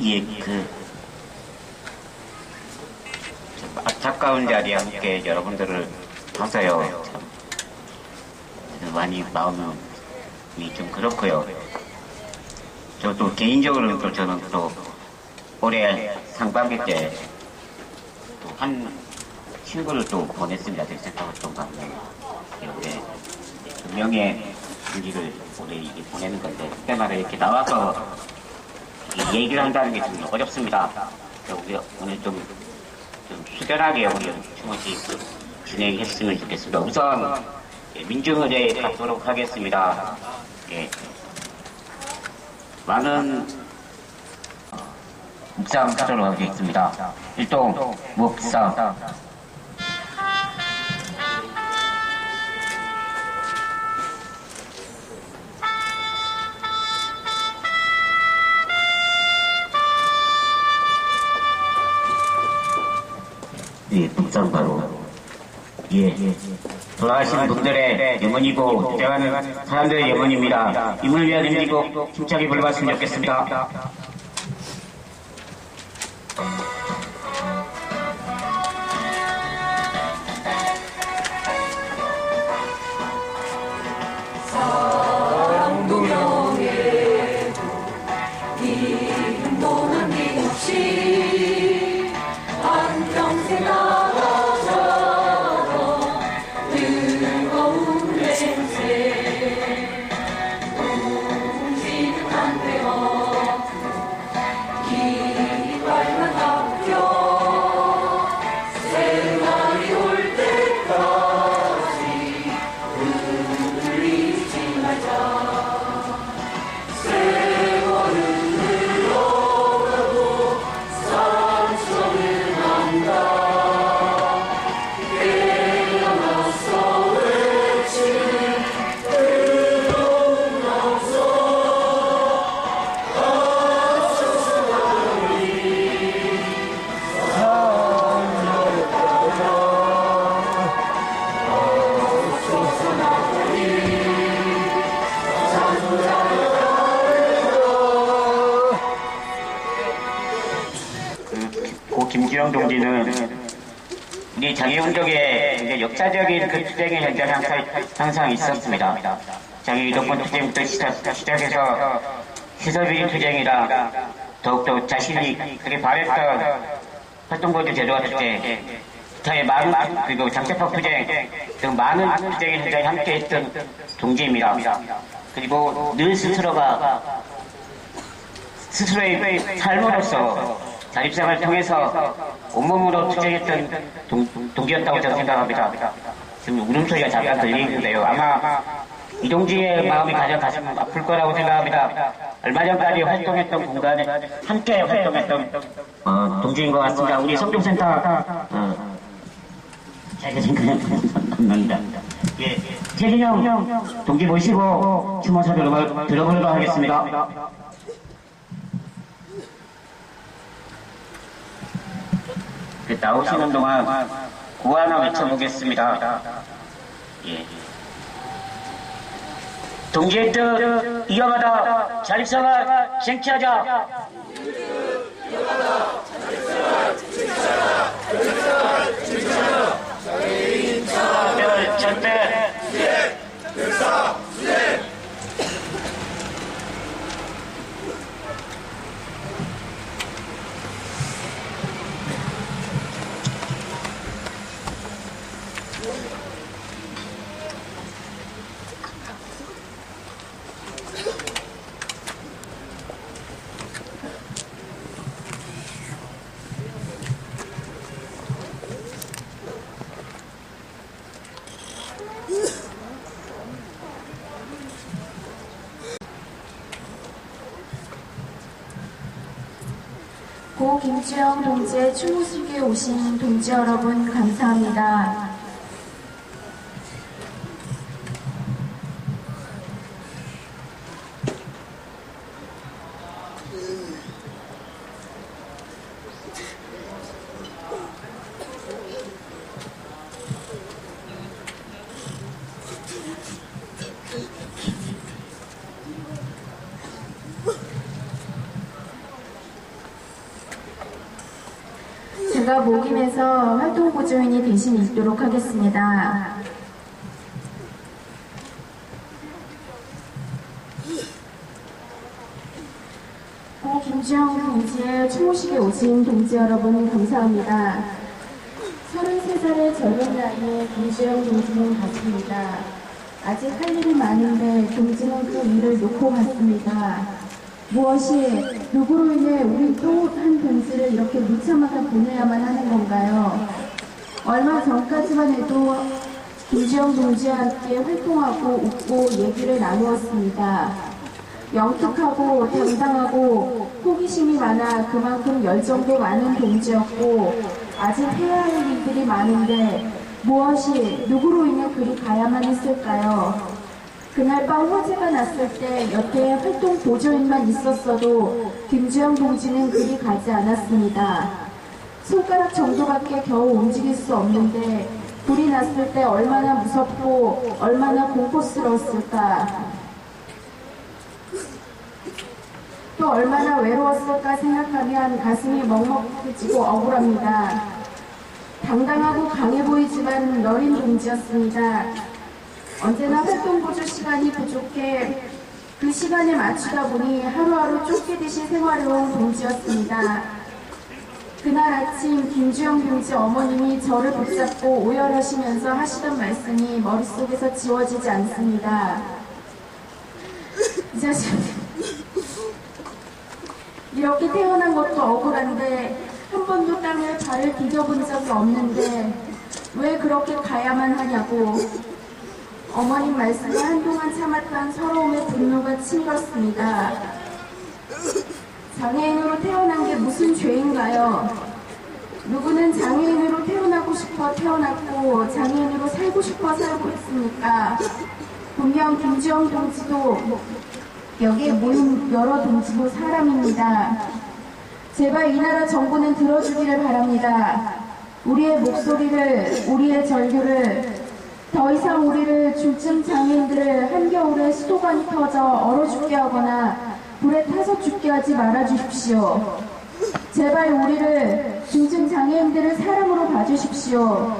예, 안타까운 자리에 함께 여러분들을 봐서요, 참, 많이 마음이 좀 그렇고요. 저도 개인적으로는 또 저는 또 올해 상반기 때 또 한 친구를 또 보냈습니다. 대생활동 가면. 올해 2명의 분기를 올해 이게 보내는 건데, 그때마다 이렇게 나와서 얘기를 한다는 게 좀 어렵습니다. 우리 오늘 좀 수련하게 오늘 충원시 진행했으면 좋겠습니다. 우선 민중의례에 갖도록 하겠습니다. 예. 많은 묵상하도록 하겠습니다. 일동 묵상. 예, 묵상 바로. 예. 돌아가신 분들의 영혼이고, 대화는 사람들의 영혼입니다. 임을 위한 의미고, 힘차게 불러봤으면 좋겠습니다. 사랑도 명예도 인도는 민치 한평생 나가서 뜨거운 냄새 움직이는 한대어 깃발만 합격 새날이 올 때까지 울리지 말자. 세월은 흘러가고 상처는 난다. 깨어나서 외치는 뜨거운 함성 고 김지영 동지는 우리 장애운동의 이제 역사적인 그 투쟁의 현장에 항상 있었습니다. 장애유도권 투쟁부터 시작해서 시설비리 투쟁이라 더욱더 자신이 그게 바랬던 활동보조 제도화 투쟁, 기타의 많은 그리고 장제법 투쟁 등 많은 투쟁의 현장에 함께했던 동지입니다. 그리고 늘 스스로의 삶으로서 자립생활을 통해서 온몸으로 투쟁했던 동지였다고 저는 생각합니다. 지금 울음소리가 잠깐 들리는데요. 아마 이 동지의 마음이 가장 가슴 아플 거라고 생각합니다. 얼마 전까지 활동했던 공간에 함께 활동했던 동지인 것 같습니다. 우리 성동센터 제가 생각합니다. 예, 최진영 동지 모시고 추모사 들어보도록 하겠습니다. 나오시는 동안 구호 하나 외쳐보겠습니다. 예. 동지의 뜻 이어가다 자립생활 쟁취하자. 절대 고 김주영 동지의 추모식에 오신 동지 여러분 감사합니다. 모임에서 활동보조인이 대신 읽도록 하겠습니다. 김주영 동지의 추모식에 오신 동지 여러분 감사합니다. 33살의 젊은 나이에 김주영 동지는 갔습니다. 아직 할 일이 많은데 동지는 그 일을 놓고 갔습니다. 무엇이 누구로 인해 우리 또 한 동지를 이렇게 무참하게 보내야만 하는 건가요? 얼마 전까지만 해도 김주영 동지와 함께 활동하고 웃고 얘기를 나누었습니다. 영특하고 당당하고 호기심이 많아 그만큼 열정도 많은 동지였고 아직 해야 할 일들이 많은데 무엇이 누구로 인해 그리 가야만 했을까요? 그날 밤 화재가 났을 때 여태의 활동 보조인만 있었어도 김주영 동지는 그리 가지 않았습니다. 손가락 정도밖에 겨우 움직일 수 없는데 불이 났을 때 얼마나 무섭고 얼마나 공포스러웠을까. 또 얼마나 외로웠을까 생각하면 가슴이 먹먹해지고 억울합니다. 당당하고 강해 보이지만 여린 동지였습니다. 언제나 활동보조 시간이 부족해 그 시간에 맞추다 보니 하루하루 쫓기듯이 생활해온 동지였습니다. 그날 아침 김주영 동지 어머님이 저를 붙잡고 오열하시면서 하시던 말씀이 머릿속에서 지워지지 않습니다. 이 자식 이렇게 태어난 것도 억울한데 한 번도 땅에 발을 디뎌본 적이 없는데 왜 그렇게 가야만 하냐고. 어머님 말씀에 한동안 참았던 서러움의 분노가 치밀었습니다. 장애인으로 태어난 게 무슨 죄인가요? 누구는 장애인으로 태어나고 싶어 태어났고 장애인으로 살고 싶어 살고 있습니까? 분명 김주영 동지도 여기에 모인 여러 동지도 사람입니다. 제발 이 나라 정부는 들어주기를 바랍니다. 우리의 목소리를, 우리의 절규를, 더 이상 우리를 중증 장애인들을 한겨울에 수도관이 터져 얼어 죽게 하거나 불에 타서 죽게 하지 말아 주십시오. 제발 우리를 중증 장애인들을 사람으로 봐주십시오.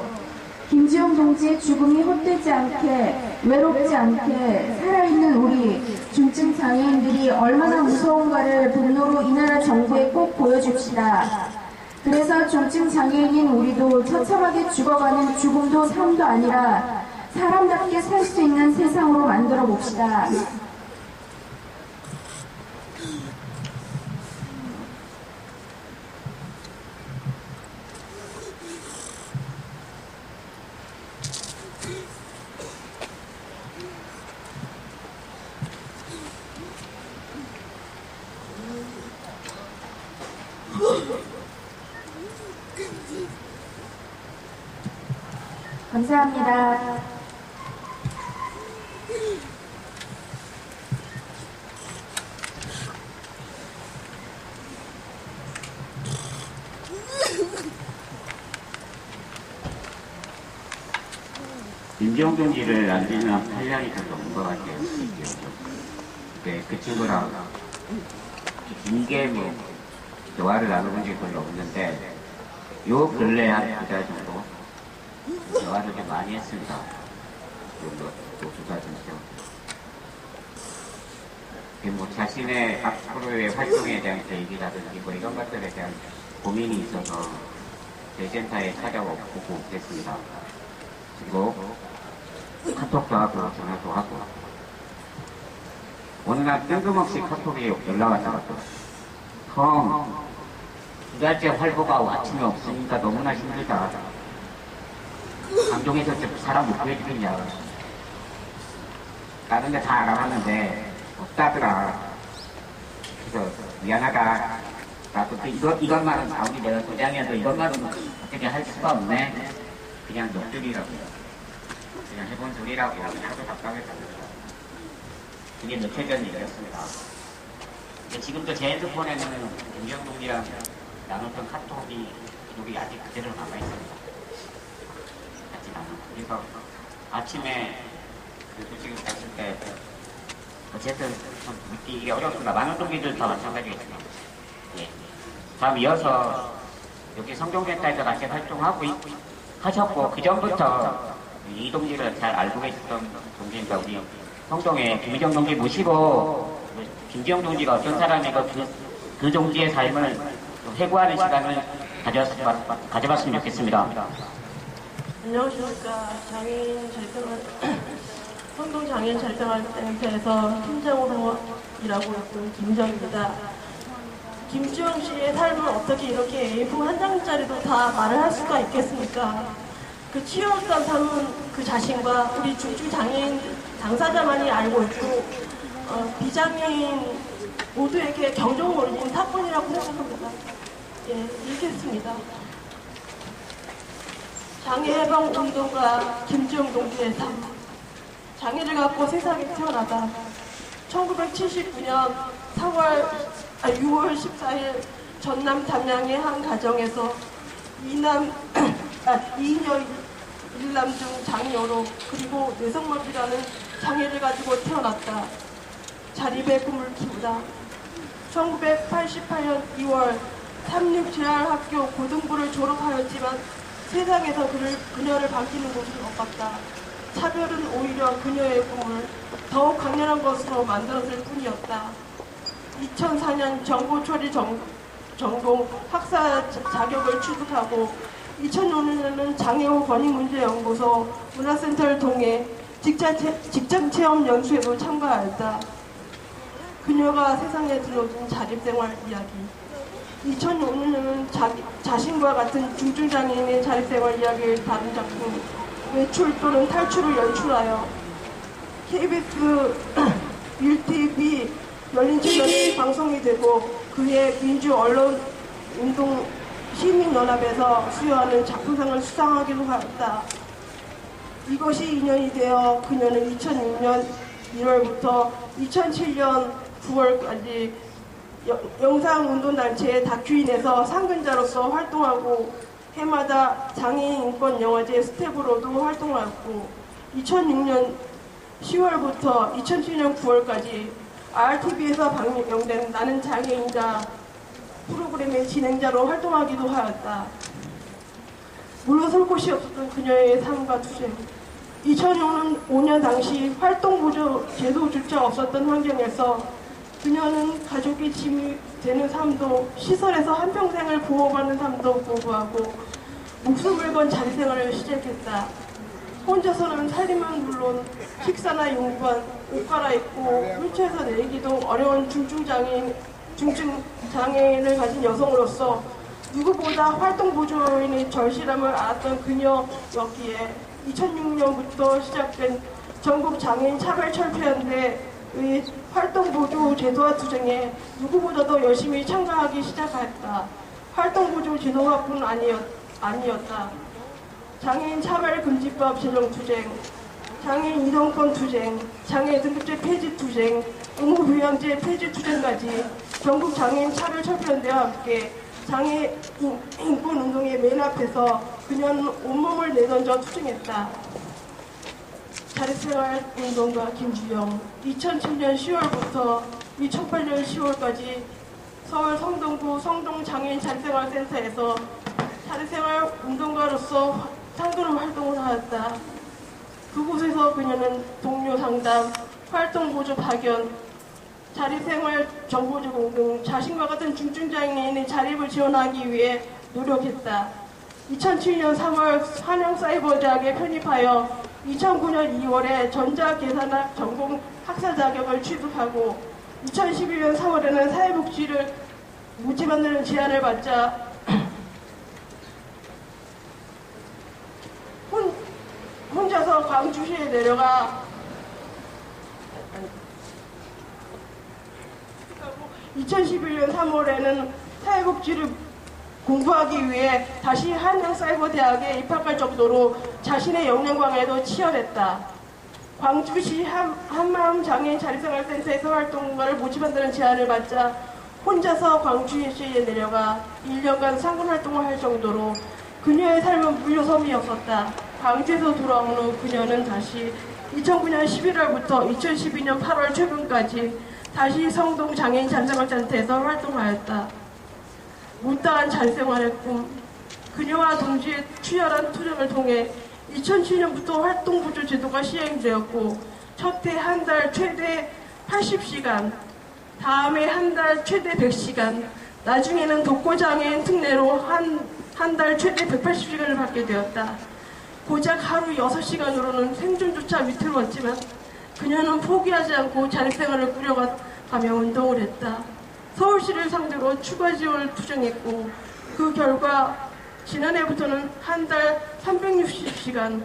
김주영 동지의 죽음이 헛되지 않게, 외롭지 않게 살아있는 우리 중증 장애인들이 얼마나 무서운가를 분노로 이 나라 정부에 꼭 보여줍시다. 그래서 중증 장애인인 우리도 처참하게 죽어가는 죽음도 삶도 아니라 사람답게 살 수 있는 세상으로 만들어 봅시다. 감사합니다. 김주영 동지를 안 지는 8년이 더 넘은 것 같아요. 네, 그 친구랑 길게 대화를 나눠본 적이 별로 없는데 요 근래 한 2달 정도 대화를 좀 많이 했습니다. 또 2달 정도. 자신의 앞으로의 활동에 대한 계획이라든지 이런 것들에 대한 고민이 있어서 대센터에 찾아오고 그랬습니다. 그리고 카톡도 하고 전화도 하고 어느 날 뜬금없이 카톡이 연락 왔더라고요. 형, 2달째 활보가 아침에 없으니까 너무나 힘들다. 강동에서 사람 못 구해주겠냐. 다른 데 다 알아봤는데 없다더라. 그래서 미안하다. 나도 이것만은 우리 내가 도장이어서 이것만은 어떻게 할 수가 없네. 그냥 녹들이라고. 그냥 해본 소리라고 하도 답답했답니다. 그게 며칠 전 일이었습니다. 지금도 제 핸드폰에는 김주영 동지랑 나눴던 카톡이 아직 그대로 남아있습니다. 같이 그래서 아침에 지금 갔을 때 어쨌든 좀 믿기 어렵습니다. 많은 동기들 다 마찬가지겠습니다. 예. 다음 이어서 여기 성동센터에서 같이 활동하고 하셨고 그 전부터 이 동지를 잘 알고 계셨던 동지입니다. 우리 성동에 김희정 동지 모시고 김지영 동지가 어떤 사람이고 그 동지의 삶을 회고하는 시간을 가져봤으면 좋겠습니다. 안녕하십니까. 성동 장애인 잘생활센터에서 팀장으로 일하고 있는 김정입니다. 김지영 씨의 삶은 어떻게 이렇게 A4 한 장짜리도 다 말을 할 수가 있겠습니까? 그 치열했던 삶은 그 자신과 우리 중증 장애인 당사자만이 알고 있고 비장애인 모두에게 경종을 울린 사건이라고 생각합니다. 예, 읽겠습니다. 장애해방운동가 김지영 동지의 삶. 장애를 갖고 세상에 태어나다 1979년 6월 14일 전남 담양의 한 가정에서 2녀 1남 중 장녀로 그리고 뇌성마비라는 장애를 가지고 태어났다. 자립의 꿈을 키우다 1988년 2월 36재활학교 고등부를 졸업하였지만 세상에서 그녀를 반기는 곳은 없었다. 차별은 오히려 그녀의 꿈을 더욱 강렬한 것으로 만들었을 뿐이었다. 2004년 정보처리 전공 학사 자격을 취득하고 2005년에는 장애우 권익문제연구소 문화센터를 통해 직장체험 연수에도 참가하였다. 그녀가 세상에 들어준 자립생활 이야기. 2005년에는 자신과 같은 중증장애인의 자립생활 이야기를 다룬 작품 외출 또는 탈출을 연출하여 KBS 1TV 열린 채널이 방송이 되고 그해 민주언론운동 시민연합에서 수여하는 작품상을 수상하기도 하였다. 이것이 인연이 되어 그녀는 2006년 1월부터 2007년 9월까지 영상운동단체 다큐인에서 상근자로서 활동하고 해마다 장애인인권영화제 스텝으로도 활동하였고 2006년 10월부터 2007년 9월까지 RTV에서 방영된 나는 장애인이다 프로그램의 진행자로 활동하기도 하였다. 물러설 곳이 없었던 그녀의 삶과 투쟁. 2005년 당시 활동보조 제도조차 없었던 환경에서 그녀는 가족이 짐이 되는 삶도 시설에서 한평생을 보호받는 삶도 거부하고 목숨을 건 자립생활을 시작했다. 혼자서는 살림은 물론 식사나 용관, 옷 갈아입고 휠체어에서 내리기도 어려운 중증 장애인을 가진 여성으로서 누구보다 활동보조인의 절실함을 알았던 그녀였기에 2006년부터 시작된 전국 장애인 차별철폐연대의 활동보조 제도화 투쟁에 누구보다도 열심히 참가하기 시작했다. 활동보조 제도화뿐 아니었다. 장애인 차별금지법 제정 투쟁, 장애인 이동권 투쟁, 장애 등급제 폐지 투쟁, 의무부양제 폐지 투쟁까지 전국 장애인 차별철폐연대와 함께 장애인 인권운동의 맨 앞에서 그녀는 온몸을 내던져 투쟁했다. 자립생활운동가 김주영 2007년 10월부터 2008년 10월까지 서울 성동구 성동장애인 자립생활센터에서 자립생활운동가로서 상근 활동을 하였다. 그곳에서 그녀는 동료 상담, 활동보조 파견, 자립생활 정보 제공 등 자신과 같은 중증장애인의 자립을 지원하기 위해 노력했다. 2007년 3월 한양사이버대학에 편입하여 2009년 2월에 전자계산학 전공 학사 자격을 취득하고 2011년 3월에는 사회복지를 무지 만드는 제안을 받자 혼자서 광주시에 내려가 2011년 3월에는 사회복지를 공부하기 위해 다시 한양사이버대학에 입학할 정도로 자신의 역량광에도 치열했다. 광주시 한마음장애인 자립생활센터에서 활동가를 모집한다는 제안을 받자 혼자서 광주시에 내려가 1년간 상근활동을 할 정도로 그녀의 삶은 물러섬이었었다. 광주에서 돌아온 후 그녀는 다시 2009년 11월부터 2012년 8월 최근까지 다시 성동 장애인 자립생활센터에서 활동하였다. 못다한 자립생활의 꿈, 그녀와 동지의 치열한 투쟁을 통해 2007년부터 활동부조 제도가 시행되었고, 첫 해 한 달 최대 80시간, 다음에 한 달 최대 100시간, 나중에는 독거장애인 특례로 한 달 최대 180시간을 받게 되었다. 고작 하루 6시간으로는 생존조차 위태로웠지만 그녀는 포기하지 않고 자립생활을 꾸려가며 운동을 했다. 서울시를 상대로 추가 지원을 투쟁했고, 그 결과 지난해부터는 한 달 360시간,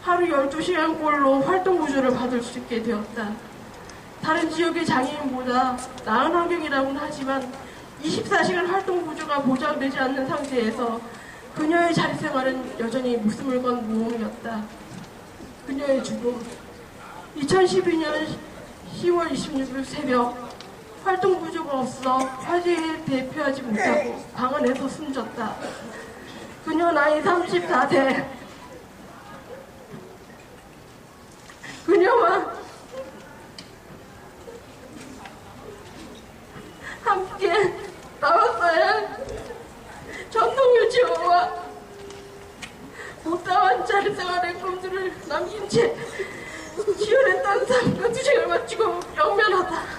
하루 12시간꼴로 활동부조를 받을 수 있게 되었다. 다른 지역의 장애인보다 나은 환경이라고는 하지만 24시간 활동부조가 보장되지 않는 상태에서 그녀의 자립생활은 여전히 목숨을 건 모험이었다. 그녀의 죽음. 2012년 10월 26일 새벽, 활동부조가 없어 화재에 대피하지 못하고 방 안에서 숨졌다. 그녀 나이 34세. 그녀와 함께 나왔어야 전동을 지어와 못다한 자립생활의 꿈들을 남긴 채 치열했던 삶과 투쟁을 마치고 영면하다.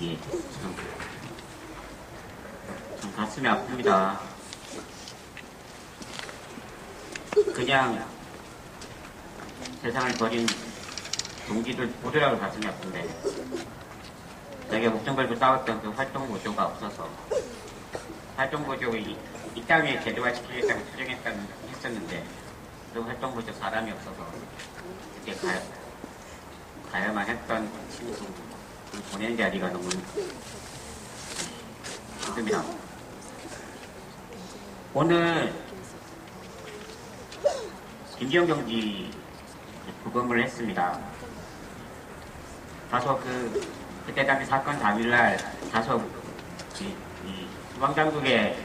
예, 참 가슴이 아픕니다. 그냥 세상을 버린 동기들 보더라도 가슴이 아픈데, 내가 목숨 걸고 싸웠던 그 활동부조가 없어서, 활동부조 이 땅에 제도화시키겠다고 했었는데, 그 활동부조 사람이 없어서 그때 가야만 했던 친구 보낸 자리가 너무 힘듭니다. 오늘 김지영 경지 부검을 했습니다. 다소 그때 당시 사건 당일날 다소 이 소방당국의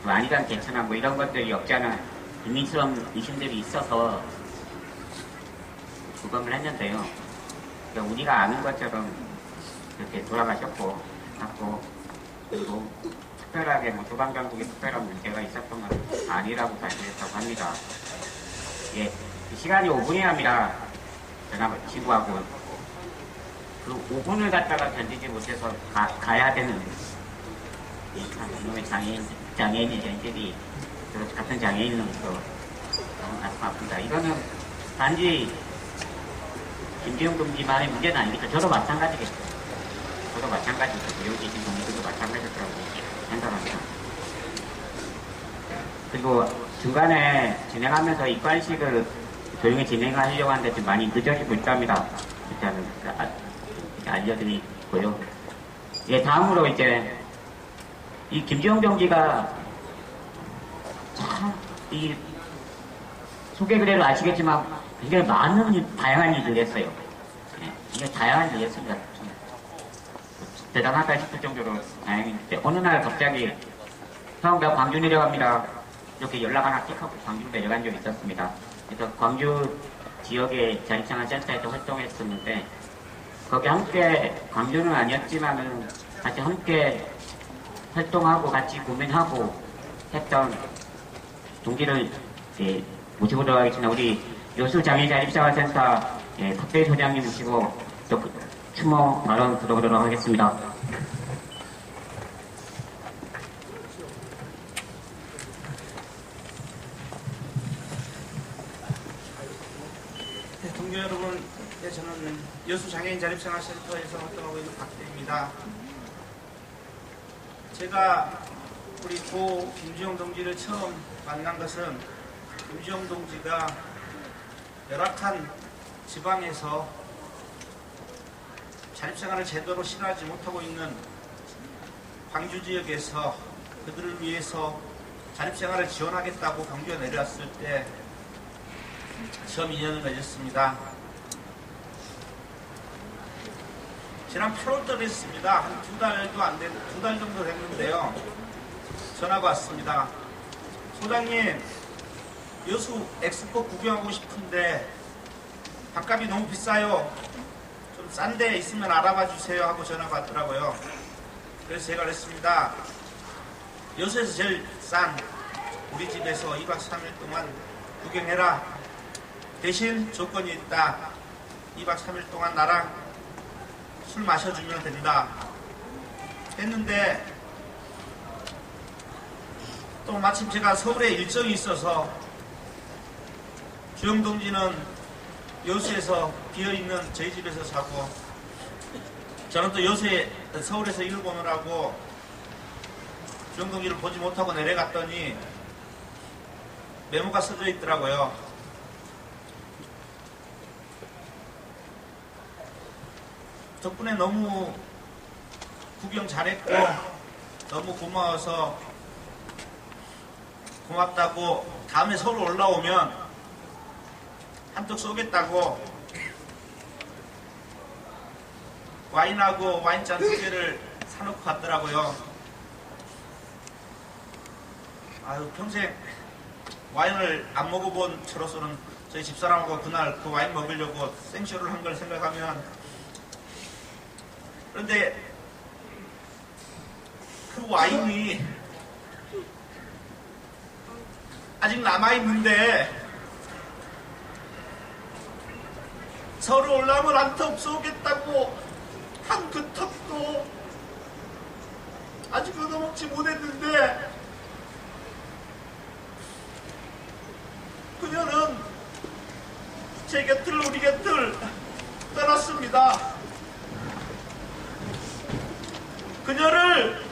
안일한 개천나 뭐 이런 것들이 없지 않아 비밀스러운 의심들이 있어서 부검을 했는데요. 그러니까 우리가 아는 것처럼 이렇게 돌아가셨고, 그리고 특별하게 소방당국에 특별한 문제가 있었던 건 아니라고 발표했다고 합니다. 예, 시간이 5분이랍니다. 전화 친구하고. 그 5분을 갖다가 견디지 못해서 가야 되는, 이놈의 장애인의 전들이 같은 장애인으로서 너무 가슴 아픕니다. 이거는 단지 김지영 동지만의 문제는 아니겠죠. 저도 마찬가지겠죠. 여기 계신 동지들도 마찬가지라고 생각합니다. 그리고 중간에 진행하면서 입관식을 조용히 진행하려고 하는데 좀 많이 늦어지고 있답니다. 일단은 알려드리고요. 예, 다음으로 이제 이 김지영 경지가 참 이 소개 그대로 아시겠지만 굉장히 많은 다양한 일을 했어요. 예, 굉장히 다양한 일을 했습니다. 대단하다 싶을 정도로 다행인데 어느 날 갑자기 형, 나 광주 내려갑니다. 이렇게 연락 하나 띡 하고 광주로 내려간 적이 있었습니다. 그래서 광주 지역의 자립생활 센터에서 활동했었는데 거기 함께, 광주는 아니었지만은 같이 함께 활동하고 같이 고민하고 했던 동기를 모시고도 하겠습니다. 우리 요술장애인 자립생활센터 박대희 소장님 모시고 또 추모 발언 들어보도록 하겠습니다. 네, 동료 여러분, 네, 저는 여수장애인 자립생활센터에서 활동하고 있는 박대희입니다. 제가 우리 고 김지영 동지를 처음 만난 것은 김지영 동지가 열악한 지방에서 자립생활을 제대로 실현하지 못하고 있는 광주 지역에서 그들을 위해서 자립생활을 지원하겠다고 광주에 내려왔을 때 처음 인연을 맺었습니다. 지난 8월달에 했습니다. 한 두 달 정도 됐는데요. 전화가 왔습니다. 소장님, 여수 엑스포 구경하고 싶은데 밥값이 너무 비싸요. 좀 싼 데 있으면 알아봐 주세요 하고 전화가 왔더라고요. 그래서 제가 그랬습니다. 여수에서 제일 싼 우리 집에서 2박 3일 동안 구경해라. 대신 조건이 있다. 2박 3일 동안 나랑 술 마셔주면 된다. 했는데 또 마침 제가 서울에 일정이 있어서 주영동지는 여수에서 비어있는 저희 집에서 자고 저는 또 서울에서 일을 보느라고 주영동지를 보지 못하고 내려갔더니 메모가 써져 있더라고요. 덕분에 너무 구경 잘했고 너무 고마워서 고맙다고 다음에 서울 올라오면 한턱 쏘겠다고 와인하고 와인잔 2개를 사놓고 갔더라고요. 아유, 평생 와인을 안 먹어본 저로서는 저희 집사람하고 그날 그 와인 먹으려고 생쇼를 한 걸 생각하면, 그런데 그 와인이 아직 남아있는데 서울 올라오면 한턱 쏘겠다고 한 그 턱도 아직 얻어먹지 못했는데 그녀는 제 곁을 우리 곁을 떠났습니다. 그녀를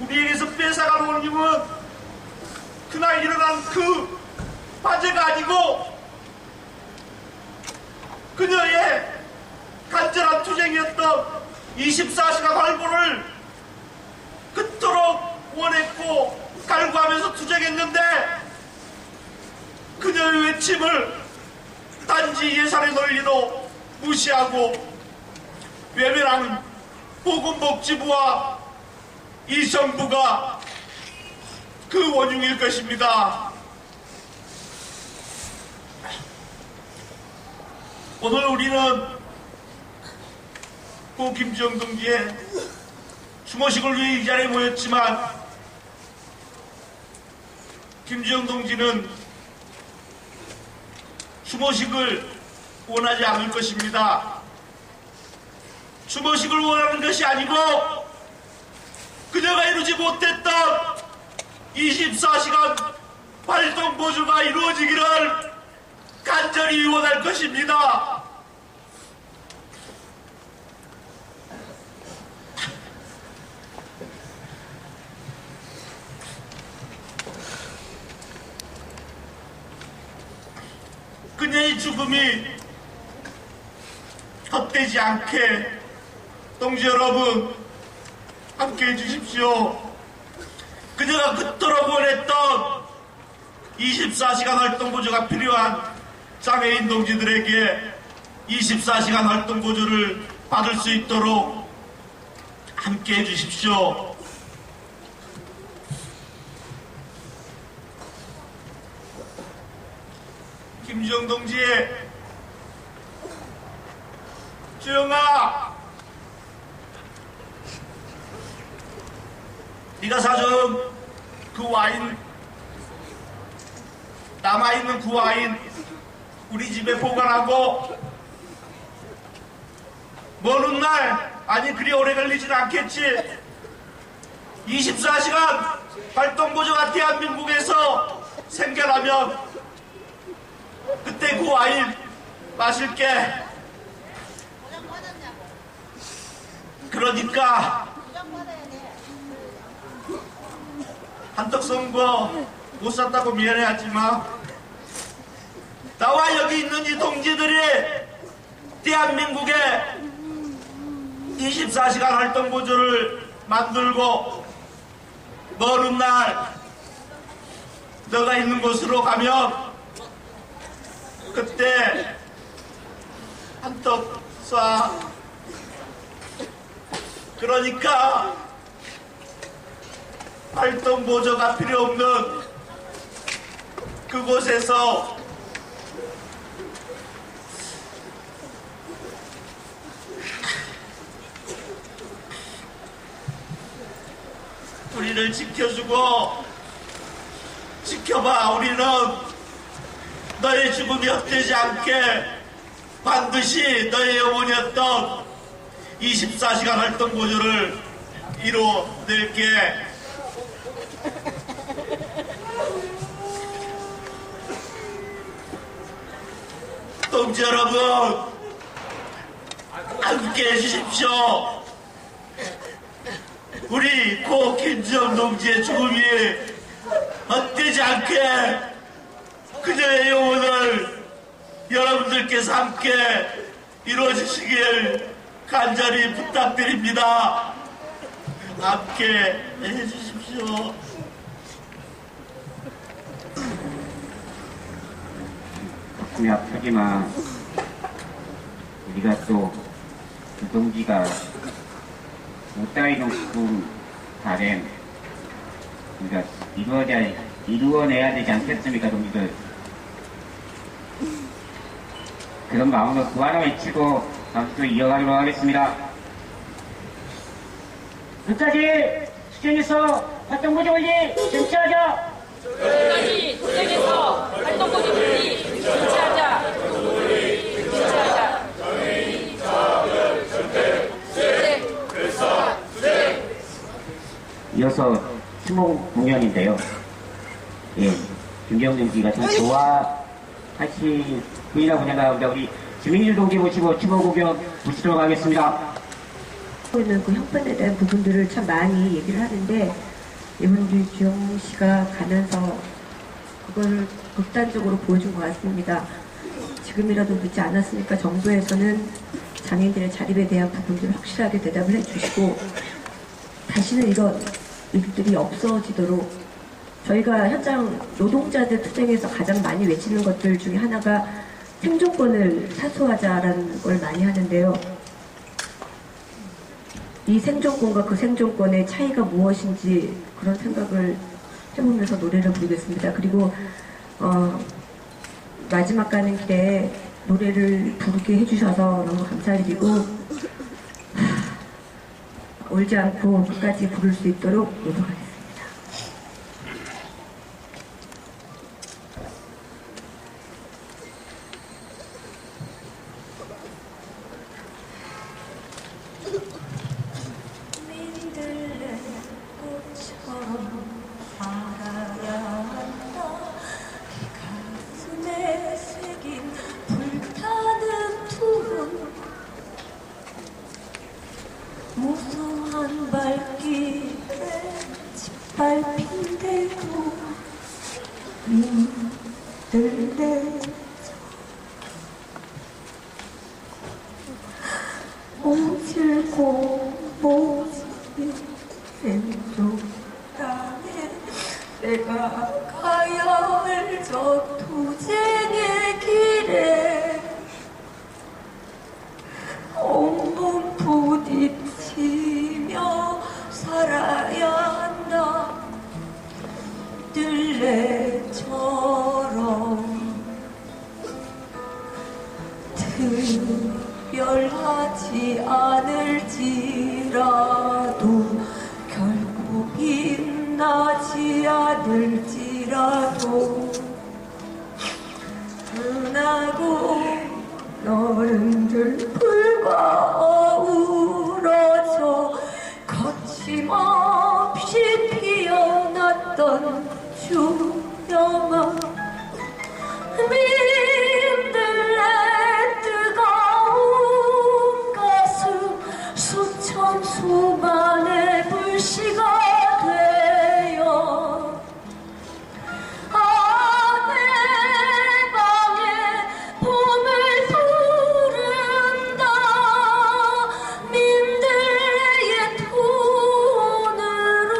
우리에게서 뺏어간 원인은 그날 일어난 그 화재가 아니고 그녀의 간절한 투쟁이었던 24시간 활보를 그토록 원했고 갈구하면서 투쟁했는데 그녀의 외침을 단지 예산의 논리로 무시하고 외면하는 보건복지부와 이 정부가 그 원흉일 것입니다. 오늘 우리는 고 김주영 동지의 추모식을 위해 이 자리에 모였지만 김주영 동지는 추모식을 원하지 않을 것입니다. 추모식을 원하는 것이 아니고 그녀가 이루지 못했던 24시간 활동 보조가 이루어지기를 간절히 원할 것입니다. 그녀의 죽음이 헛되지 않게 동지 여러분 함께해 주십시오. 그녀가 그토록 원했던 24시간 활동 보조가 필요한 장애인 동지들에게 24시간 활동 보조를 받을 수 있도록 함께해 주십시오. 김주영 동지의 주영아, 네가 사준 그 와인, 남아있는 그 와인 우리 집에 보관하고 먼 훗날, 아니 그리 오래 걸리진 않겠지, 24시간 활동보조가 대한민국에서 생겨나면 그때 그 와인 마실게. 그러니까 한턱 쏜 거 못 샀다고 미안해하지 마. 나와 여기 있는 이 동지들이 대한민국에 24시간 활동 보조를 만들고 먼 훗날 너가 있는 곳으로 가면 그때 한턱 쏴. 그러니까 활동 보조가 필요 없는 그곳에서 우리를 지켜주고 지켜봐. 우리는 너의 죽음이 헛되지 않게 반드시 너의 영혼이었던 24시간 활동 보조를 이뤄낼게. 동지 여러분, 함께 해주십시오. 우리 고 김지영 동지의 죽음이 헛되지 않게 그녀의 영혼을 여러분들께서 함께 이루어주시길 간절히 부탁드립니다. 함께 해주십시오. 가슴이 아프지만 우리가 또 그 동지가 못다이 높은 바램 우리가 이루어내야 되지 않겠습니까, 동지들? 그런 마음으로 그 하나 외치고 다음부터 이어가도록 하겠습니다. 끝까지 투쟁에서 활동보조 원리 쟁취하자. 끝까지 투쟁에서 활동보조 원리 쟁취하자. 이어서 추모 공연인데요. 예, 김경 동지가 참 좋아하실 분이라고 생각합니다. 우리 김민일 동지 모시고 추모 공연 보시도록 하겠습니다. 있는 그 형편에 대한 부분들을 참 많이 얘기를 하는데 이번 주영 씨가 가면서 그걸 극단적으로 보여준 것 같습니다. 지금이라도 늦지 않았으니까 정부에서는 장애인들의 자립에 대한 부분들을 확실하게 대답을 해주시고 다시는 이런 일들이 없어지도록 저희가 현장 노동자들 투쟁에서 가장 많이 외치는 것들 중에 하나가 생존권을 사수하자라는 걸 많이 하는데요. 이 생존권과 그 생존권의 차이가 무엇인지 그런 생각을 해보면서 노래를 부르겠습니다. 그리고 마지막 가는 길에 노래를 부르게 해주셔서 너무 감사드리고 울지 않고 끝까지 부를 수 있도록 노력하겠습니다. 민들레 꽃처럼 살아야 한다. 가슴에 새긴 불타는 투혼 무성한 발길에 짓밟힌 대로 민들레 뭉칠고 모진 왼쪽 땅에 내가 가야 할 저 투쟁의 길에 온몸 부딪히며 살아야 한다. 들레처럼 특별하지 않을지라도 결국 빛나지 않을지라도 흔하고 너른들 불과 어우러져 거침없이 피어났던 주영아 민들레 뜨거운 가슴 수천 수만의 불씨가 되어 내 방에 봄을 부른다. 민들레의 톤으로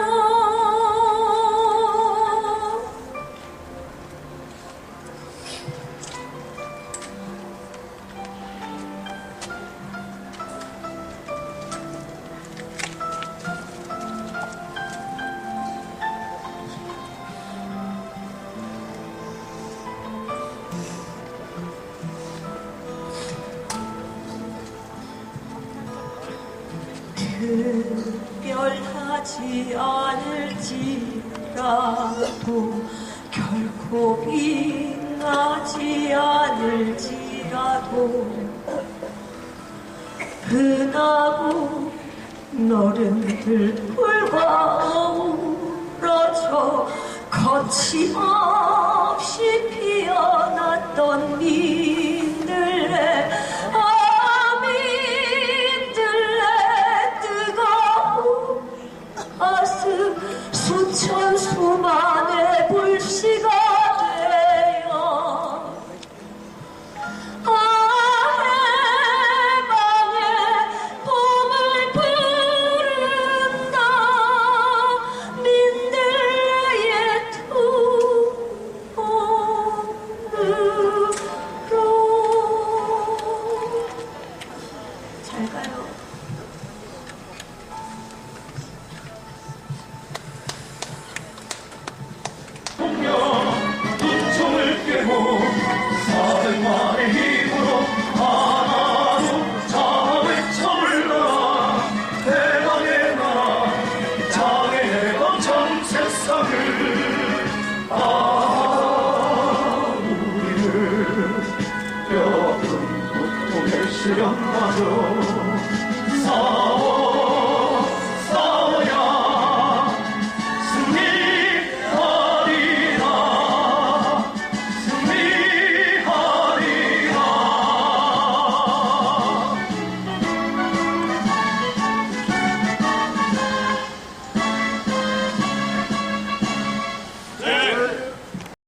특별하지 않을지라도 결코 빛나지 않을지라도 흔하고 너른 들불과 어우러져 거침없이 피어났던 민들레 민들레 뜨거운 가슴 수천 수만의 불씨가 되어 해방의 봄을 부른다 민들레의 투혼으로 잘 가요. 눈총을 깨고 사백만의 힘으로 하나로 장의 점을 나라 대망의 나라 장애의 전 세상을 우리는 뼈아픈 고통의 시련마저